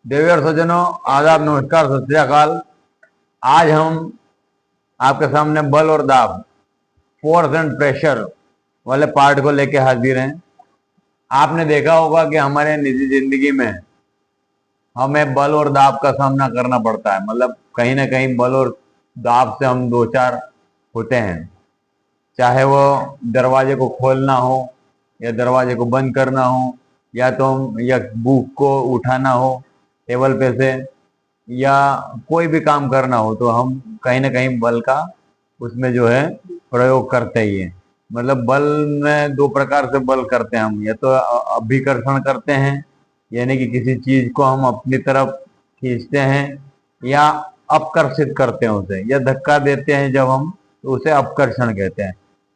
देवी और सज्जनों, आदाब, नमस्कार, सत श्री अकाल। आज हम आपके सामने बल और दाब, फोर्स एंड प्रेशर वाले पार्ट को लेके हाजिर हैं। आपने देखा होगा कि हमारे निजी जिंदगी में हमें बल और दाब का सामना करना पड़ता है। मतलब कहीं ना कहीं बल और दाब से हम दो चार होते हैं। चाहे वो दरवाजे को खोलना हो या दरवाजे को बंद करना हो, या तो हम या बुक को उठाना हो टेबल पे से, या कोई भी काम करना हो, तो हम कहीं ना कहीं बल का उसमें जो है प्रयोग करते ही है। मतलब बल में दो प्रकार से बल करते हैं हम। या तो अभिकर्षण करते हैं, यानी कि किसी चीज को हम अपनी तरफ खींचते हैं, या अपकर्षित करते हैं उसे, या धक्का देते हैं जब हम, तो उसे अपकर्षण कहते हैं।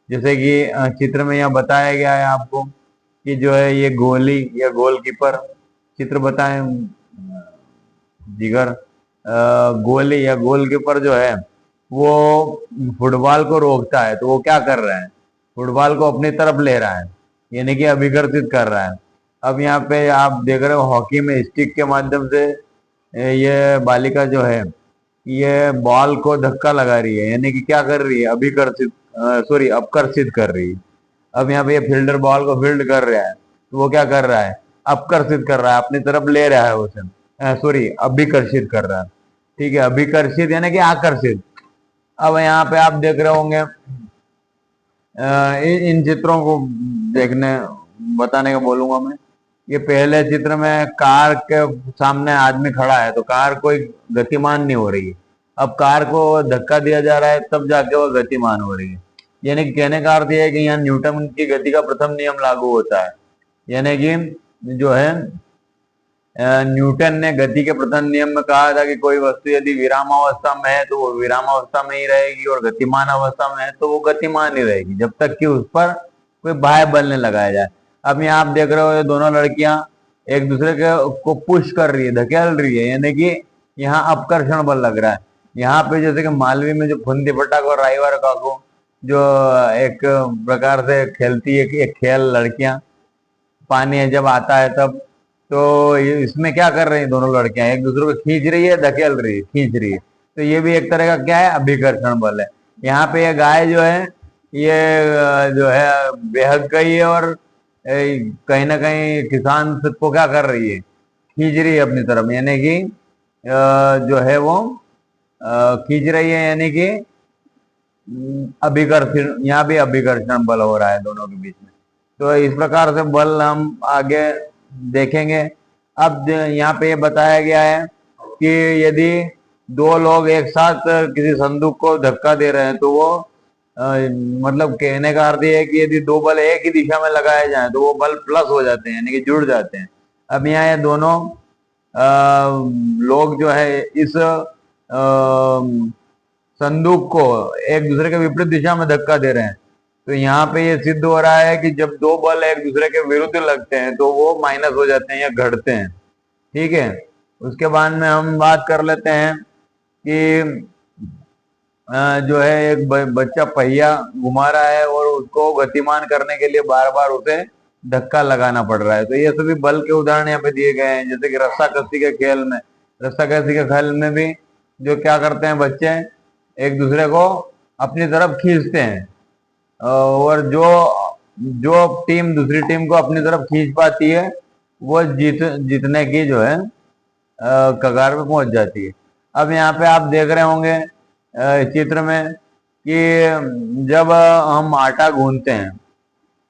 जैसे कि चित्र में यहाँ बताया गया है आपको कि जो है ये गोली या गोलकीपर, चित्र बताएं जिगर। गोली या गोलकीपर जो है वो फुटबॉल को रोकता है, तो वो क्या कर रहा है, फुटबॉल को अपनी तरफ ले रहा है, यानी कि अभिकर्षित कर रहा है। अब यहाँ पे आप देख रहे हो हॉकी में स्टिक के माध्यम से ये बालिका जो है ये बॉल को धक्का लगा रही है, यानी कि क्या कर रही है, अभिकर्षित, सॉरी, अपकर्षित कर रही है। अब यहाँ पे ये फील्डर बॉल को फील्ड कर रहा है, तो वो क्या कर रहा है, अपकर्षित कर रहा है, अपनी तरफ ले रहा है उसे, सॉरी, अभिकर्षित कर रहा है। ठीक है, अभिकर्षित यानी कि आकर्षित। अब यहाँ पे आप देख रहे होंगे इन चित्रों को देखने बताने का बोलूंगा मैं। ये पहले चित्र में कार के सामने आदमी खड़ा है, तो कार कोई गतिमान नहीं हो रही है। अब कार को धक्का दिया जा रहा है, तब जाके वो गतिमान हो रही है। यानी कि कहने का अर्थ यह है कि यहाँ न्यूटन की गति का प्रथम नियम लागू होता है। यानी कि जो है न्यूटन ने गति के प्रथम नियम में कहा था कि कोई वस्तु यदि विरामावस्था में है तो वो विरामावस्था में ही रहेगी, और गतिमान अवस्था में है तो वो गतिमान ही रहेगी, जब तक कि उस पर कोई बाह्य बल नहीं लगाया जाए। अब यहाँ आप देख रहे हो ये दोनों लड़कियां एक दूसरे के को पुश कर रही है, धकेल रही है, यानी कि यहाँ अपकर्षण बल लग रहा है। यहाँ पे जैसे कि मालवी में जो फुंदी पटाख और राइवर काको जो एक प्रकार से खेलती है कि एक खेल, लड़कियां, पानी जब आता है तब, तो इसमें क्या कर रही है, दोनों लड़कियां एक दूसरे को खींच रही है, धकेल रही है, खींच रही है। तो ये भी एक तरह का क्या है, अभिकर्षण बल है। यहाँ पे ये गाय जो है ये जो है बेहद गई है, और कहीं ना कहीं किसान को क्या कर रही है, खींच रही है अपनी तरफ, यानी कि जो है वो खींच रही है, यानी कि अभिकर्षण, यहाँ भी अभिकर्षण बल हो रहा है दोनों के बीच में। तो इस प्रकार से बल हम आगे देखेंगे। अब यहाँ पे ये बताया गया है कि यदि दो लोग एक साथ किसी संदूक को धक्का दे रहे हैं, तो वो मतलब कहने का अर्थ ये है कि यदि दो बल एक ही दिशा में लगाए जाएं तो वो बल प्लस हो जाते हैं, यानी कि जुड़ जाते हैं। अब यहाँ ये दोनों लोग जो है इस संदूक को एक दूसरे के विपरीत दिशा में धक्का दे रहे हैं। तो यहाँ पे ये सिद्ध हो रहा है कि जब दो बल एक दूसरे के विरुद्ध लगते हैं तो वो माइनस हो जाते हैं या घटते हैं। ठीक है, उसके बाद में हम बात कर लेते हैं कि जो है एक बच्चा पहिया घुमा रहा है और उसको गतिमान करने के लिए बार बार उसे धक्का लगाना पड़ रहा है। तो ये सभी बल के उदाहरण यहाँ पे दिए गए हैं। जैसे कि रस्साकसी के खेल में, रस्साकसी के खेल में भी जो क्या करते हैं बच्चे, एक दूसरे को अपनी तरफ खींचते हैं, और जो टीम दूसरी टीम को अपनी तरफ खींच पाती है वो जीतने की जो है कगार पे पहुंच जाती है। अब यहाँ पे आप देख रहे होंगे चित्र में कि जब हम आटा गूंथते हैं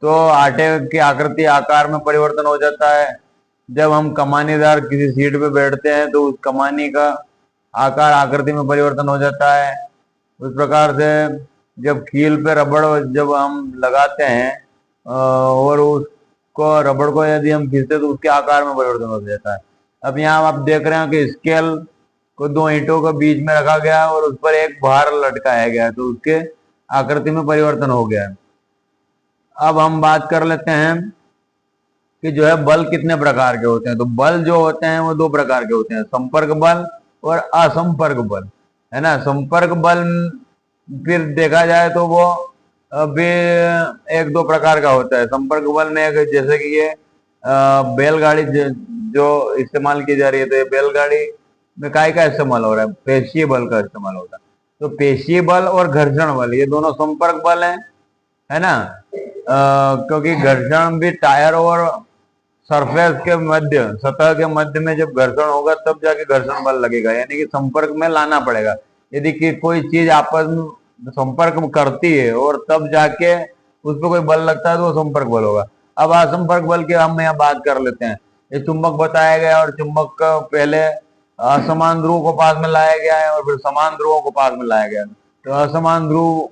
तो आटे की आकृति आकार में परिवर्तन हो जाता है। जब हम कमानीदार किसी सीट पे बैठते हैं तो उस कमानी का आकार आकृति में परिवर्तन हो जाता है। उस प्रकार से जब कील पे रबड़ जब हम लगाते हैं और उसको रबड़ को यदि हम खींचते हैं तो उसके आकार में परिवर्तन हो जाता है। अब यहाँ आप देख रहे हैं कि स्केल को दो ईंटों के बीच में रखा गया है और उस पर एक भार लटकाया गया है, तो उसके आकृति में परिवर्तन हो गया है। अब हम बात कर लेते हैं कि जो है बल कितने प्रकार के होते हैं। तो बल जो होते हैं वो दो प्रकार के होते हैं, संपर्क बल और असंपर्क बल, है ना। संपर्क बल फिर देखा जाए तो वो भी एक दो प्रकार का होता है। संपर्क बल में जैसे कि ये बैलगाड़ी जो इस्तेमाल की जा रही है, तो ये बैलगाड़ी में काय का इस्तेमाल हो रहा है, पेशीय बल का इस्तेमाल होता है। तो पेशीय बल और घर्षण बल ये दोनों संपर्क बल है ना। क्योंकि घर्षण भी टायर और सरफेस के मध्य, सतह के मध्य में जब घर्षण होगा तब जाके घर्षण बल लगेगा, यानी कि संपर्क में लाना पड़ेगा। यदि कि कोई चीज आपस में संपर्क में करती है और तब जाके उस पर कोई बल लगता है तो वो संपर्क बल होगा। अब असंपर्क बल की हम यहाँ बात कर लेते हैं। ये चुंबक बताया गया और चुंबक का पहले असमान ध्रुव को पास में लाया गया है और फिर समान ध्रुवों को पास में लाया गया है। तो असमान ध्रुव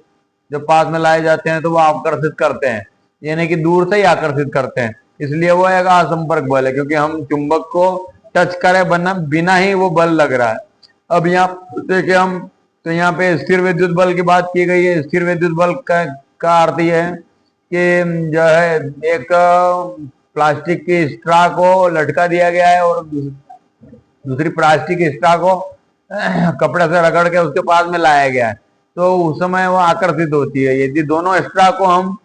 जब पास में लाए जाते हैं तो वो आकर्षित करते हैं, यानी कि दूर से ही आकर्षित करते हैं, इसलिए वो एक असंपर्क बल है, क्योंकि हम चुंबक को टच करे बिना ही वो बल लग रहा है। अब यहाँ देखिए हम, तो यहाँ पे स्थिर विद्युत बल की बात की गई है। स्थिर विद्युत बल का अर्थ यह है कि जो है एक प्लास्टिक की स्ट्रा को लटका दिया गया है और दूसरी प्लास्टिक की स्ट्रा को कपड़े से रगड़ के उसके पास में लाया गया है, तो उस समय वो आकर्षित होती है। यदि दोनों स्ट्रा को हम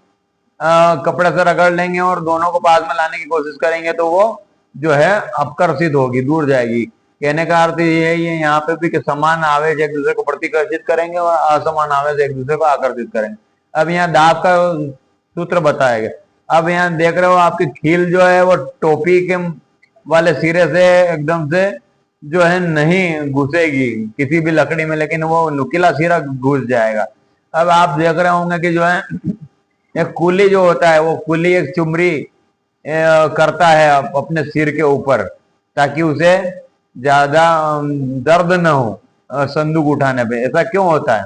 कपड़े से रगड़ लेंगे और दोनों को पास में लाने की कोशिश करेंगे तो वो जो है अपकर्षित होगी, दूर जाएगी। कहने का अर्थ ये है यहाँ पे भी कि समान आवेश एक दूसरे को प्रतिकर्षित करेंगे और असमान आवेश एक दूसरे को आकर्षित करेंगे। अब यहाँ दाब का सूत्र बताया गया। अब यहाँ देख रहे हो आपकी खील जो है वो टोपी के वाले सिरे से एकदम से जो है नहीं घुसेगी किसी भी लकड़ी में, लेकिन वो नुकीला सिरा घुस जाएगा। अब आप देख रहे होंगे कि जो है एक कुली जो होता है, वो कुली एक चुमरी करता है अपने सिर के ऊपर, ताकि उसे ज्यादा दर्द न हो संदूक उठाने पे। ऐसा क्यों होता है?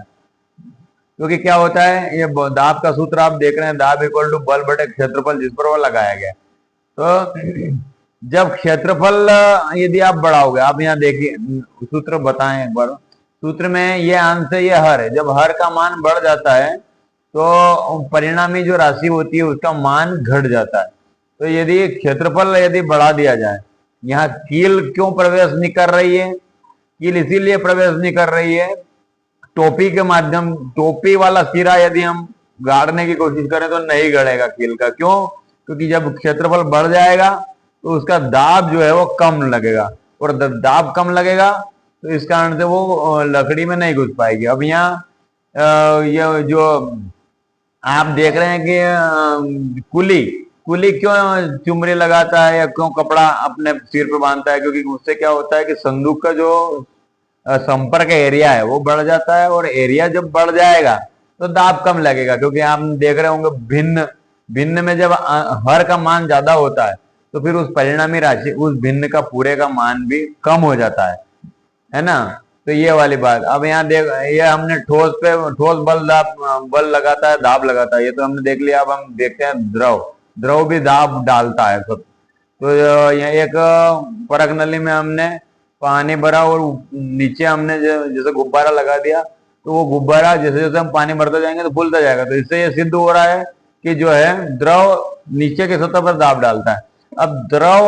क्योंकि क्या होता है, ये दाब का सूत्र आप देख रहे हैं, दाब इक्वल टू बल बटे क्षेत्रफल जिस पर वो लगाया गया। तो जब क्षेत्रफल यदि आप बढ़ाओगे, आप यहाँ देखिए सूत्र बताएं एक बार। सूत्र में ये अंश है, ये हर है। जब हर का मान बढ़ जाता है तो परिणामी जो राशि होती है उसका मान घट जाता है। तो यदि क्षेत्रफल यदि बढ़ा दिया जाए, यहाँ कील क्यों प्रवेश नहीं कर रही है? कील इसीलिए प्रवेश नहीं कर रही है, टोपी के माध्यम, टोपी वाला सिरा यदि हम गाड़ने की कोशिश करें तो नहीं गड़ेगा कील का। क्यों? क्योंकि जब क्षेत्रफल बढ़ जाएगा तो उसका दाब जो है वो कम लगेगा, और दाब कम लगेगा तो इस कारण से वो लकड़ी में नहीं घुस पाएगी। अब यहाँ ये जो आप देख रहे हैं कि कुली क्यों चुमरी लगाता है या क्यों कपड़ा अपने सिर पे बांधता है? क्योंकि उससे क्या होता है कि संदूक का जो संपर्क एरिया है वो बढ़ जाता है, और एरिया जब बढ़ जाएगा तो दाब कम लगेगा। क्योंकि आप देख रहे होंगे भिन्न भिन्न में जब हर का मान ज्यादा होता है तो फिर उस परिणामी राशि, उस भिन्न का पूरे का मान भी कम हो जाता है ना। तो ये वाली बात। अब यहाँ देख, ये हमने ठोस पे ठोस बल लगाता है, दाब लगाता है, ये तो हमने देख लिया। अब हम देखते हैं द्रव भी दाब डालता है सब। तो यहाँ एक परख नली में हमने पानी भरा और नीचे हमने जैसे गुब्बारा लगा दिया, तो वो गुब्बारा जैसे जैसे हम पानी भरते जाएंगे तो फूलता जाएगा। तो इससे ये सिद्ध हो रहा है कि जो है द्रव नीचे की सतह पर दाब डालता है। अब द्रव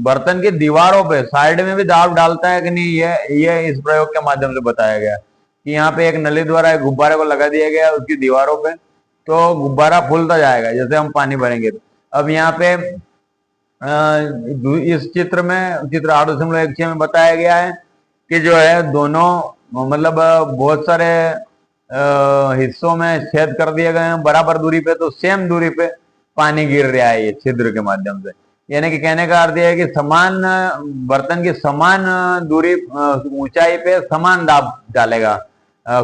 बर्तन की दीवारों पे साइड में भी दाब डालता है कि नहीं, ये इस प्रयोग के माध्यम से बताया गया कि यहाँ पे एक नली द्वारा एक गुब्बारे को लगा दिया गया उसकी दीवारों पे, तो गुब्बारा फूलता जाएगा जैसे हम पानी भरेंगे। अब यहाँ पे इस चित्र में, चित्र 8.16 में बताया गया है कि जो है दोनों मतलब बहुत सारे हिस्सों में छेद कर दिए गए हैं बराबर दूरी पे, तो सेम दूरी पे पानी गिर रहा है ये छिद्र के माध्यम से। यानी कि कहने का अर्थ यह है कि समान बर्तन की समान दूरी ऊंचाई पे समान दाब डालेगा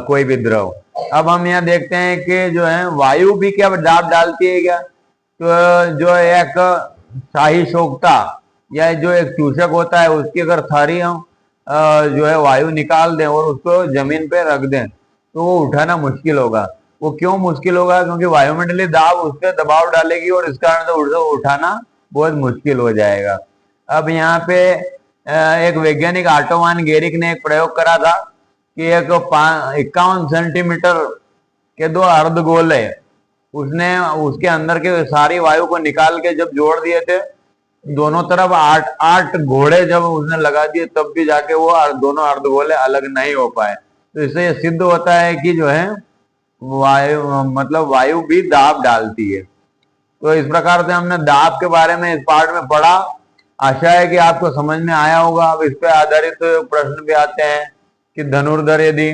कोई भी द्रव। अब हम यहाँ देखते हैं कि जो है वायु भी क्या दाब डालती है क्या? तो जो एक शाही शोक्ता या जो एक चूषक होता है उसकी अगर थारी हम जो है वायु निकाल दें और उसको जमीन पे रख दें तो वो उठाना मुश्किल होगा। वो क्यों मुश्किल होगा? क्योंकि वायुमंडलीय दाब उस पर दबाव डालेगी और इस कारण से उठाना बहुत मुश्किल हो जाएगा। अब यहाँ पे एक वैज्ञानिक ऑटोमान गेरिक ने एक प्रयोग करा था कि एक 51 सेंटीमीटर के 2 अर्धगोले, उसने उसके अंदर के सारी वायु को निकाल के जब जोड़ दिए थे, दोनों तरफ 8 घोड़े जब उसने लगा दिए तब भी जाके वो दोनों अर्धगोले अलग नहीं हो पाए। तो इससे ये सिद्ध होता है कि जो है वायु मतलब वायु भी दाब डालती है। तो इस प्रकार से हमने दाब के बारे में इस पार्ट में पढ़ा। आशा है कि आपको समझ में आया होगा। अब इस पे आधारित प्रश्न भी आते हैं कि धनुर्धर यदि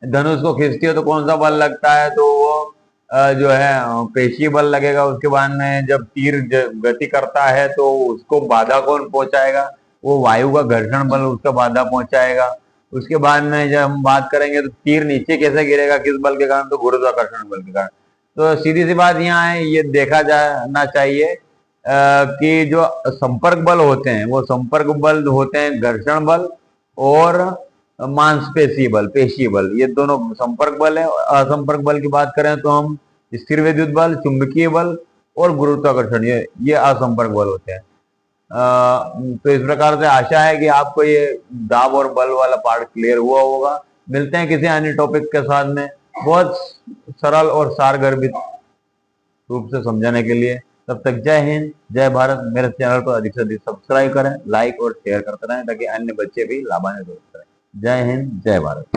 धनुष को खींचती है तो कौन सा बल लगता है, तो वो जो है पेशी बल लगेगा। उसके बाद में जब तीर गति करता है तो उसको बाधा कौन पहुंचाएगा, वो वायु का घर्षण बल उसका बाधा पहुंचाएगा। उसके बाद में जब हम बात करेंगे तो तीर नीचे कैसे गिरेगा, किस बल के कारण, तो गुरुत्वाकर्षण बल के कारण। तो सीधी सी बात यहाँ है, ये देखा जाना चाहिए कि जो संपर्क बल होते हैं वो संपर्क बल होते हैं घर्षण बल और मांसपेशी बल, पेशी बल, ये दोनों संपर्क बल है। असंपर्क बल की बात करें तो हम स्थिर विद्युत बल, चुंबकीय बल और गुरुत्वाकर्षण, ये असंपर्क बल होते हैं। तो इस प्रकार से आशा है कि आपको ये दाब और बल वाला पार्ट क्लियर हुआ होगा। मिलते हैं किसी अन्य टॉपिक के साथ में, बहुत सरल और सारगर्भित रूप से समझाने के लिए। तब तक जय हिंद, जय भारत। मेरे चैनल को अधिक से अधिक सब्सक्राइब करें, लाइक और शेयर करते रहें ताकि अन्य बच्चे भी लाभान्वित हो सकें। जय हिंद, जय भारत।